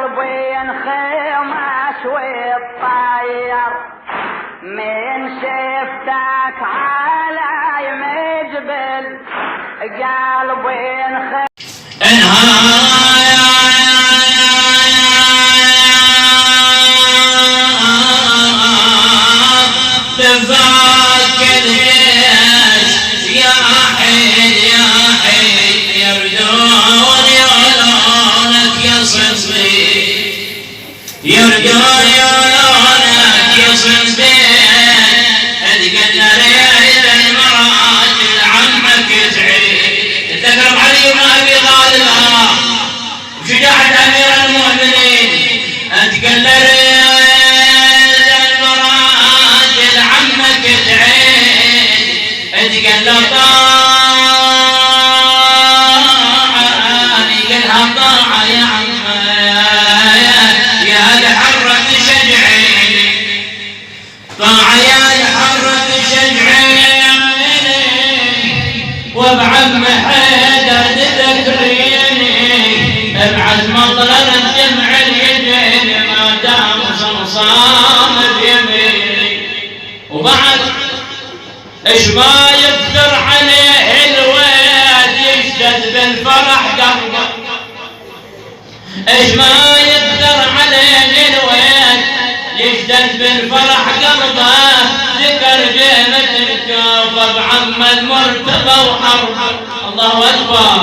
قلبي انخمش والطير من شفتك على مجبل قلبي انخمش يرجون يولونك يصن اتقل ريد المراجل عمك تعيد تذكر علي بن ابي طالب وشجاعة امير المؤمنين اتقل ريد المراجل عمك تعيد اتقل طاعة يا عم طاعة يا الحرة تشجعيني وبعم حيدر تذكريني ابعث مطلر الجمع اليدين ما دام صمصام بيميني وبعد ايش ما يقدر عليه الواد يشتد بالفرح قلبه ايش ما يقدر عليه الواد يشتد بالفرح قلبه ذكر جيمة الكوفة بعمد مرتضى وحربه الله أكبر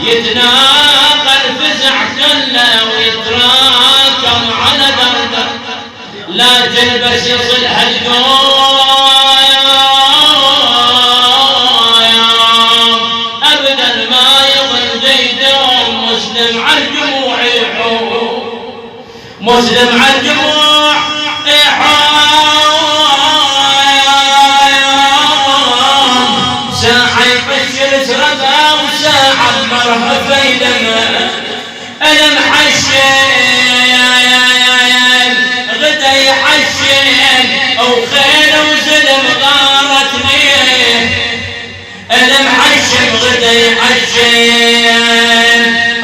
يتناقى الفزع كله ويتراكم على درده لكن بس يصل هالجوع مسلم على الجموع ساعة يبشر سربها وساعة مرها فيدنا أنا محشن غدا يحشن أو خير وسلم غارتني أنا محشن غدا يحشن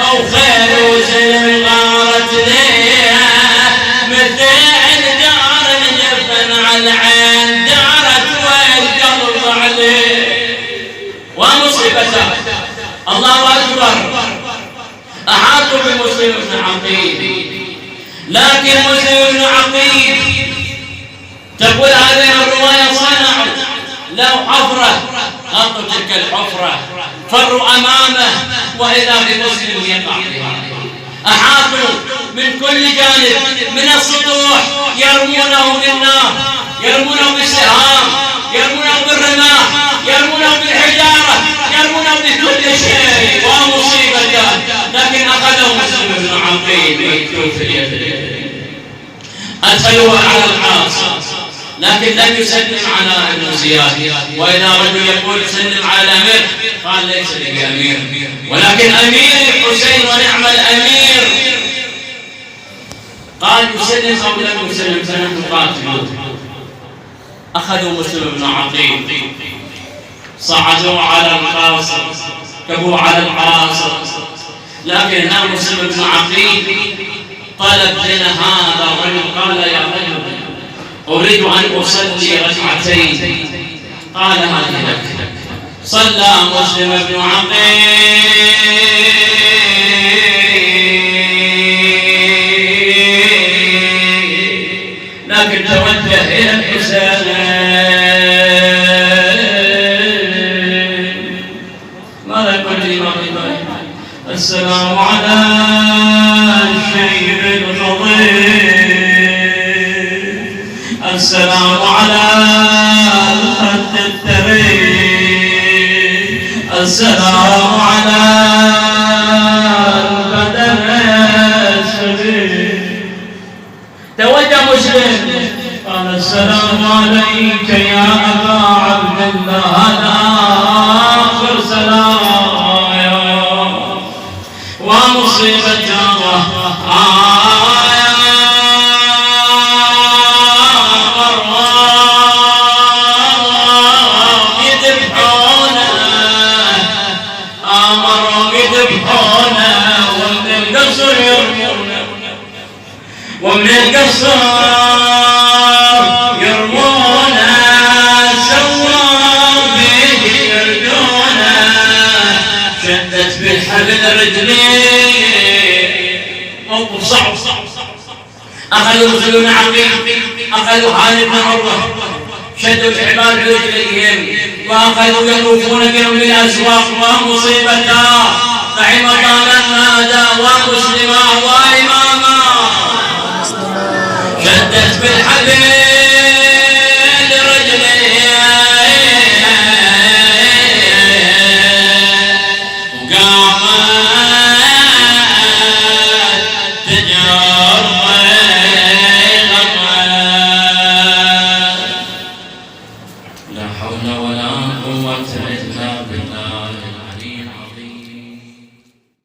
أو خير وسلم غارتني العين دارت والقلب عليه ومصيبته الله أكبر أحاطوا بمسلم بن عقيل لكن مسلم بن عقيل تقول هذه الرواية صنعوا لو حفرة غطوا تلك الحفرة فروا أمامه وإذا بمسلم يقع بها أحاطوا من كل جانب من السطوح يرمونه بالنار يرمونه بالسهام يرمونه بالرماح يرمونه بالحجارة يرمونه بكل شيء ومصيبة لكن أخذه مسلم بن عقيل مكتوب في اليد أدخلوه على العاص لكن لم يسلم على ابن زياد وإذا رجل يقول سلم على الأمير قال ليس لي بأمير ولكن أمير حسين ونعم الأمير قال يسلم أو لم يسلم سنة قاتل أخذوا مسلم بن عقيل صعدوا على القاصر كبوا على القاصر لكن هنا مسلم بن عقيل طلب لنا هذا الرجل قال يا رجل أريد أن أصلي ركعتين قال هذه لك صلى مسلم بن عقيل لكن توجه إلى الحسين ماذا يقول لي السلام على الشيخ الخضير السلام على الخد التري السلام على البدن الشبيب توجه مسلم قال السلام عليك يا أبا عبد الله هذا آخر سلام ومصيبته يذبحونه ومن القصر يرمونه ومن القصر يرمونه سووا بيدي يردونه شدت بالحبل رجلي موقف صعب أخذوا يرسلون عقيل أخذوا خالد بن عروة شدوا الحبال برجليهم وأخذوا يطوفون بهم بالأسواق ومصيبتا نعم طالا نادى ومسلما وإماما شدت بالحبل لا حول ولا قوة إلا بالله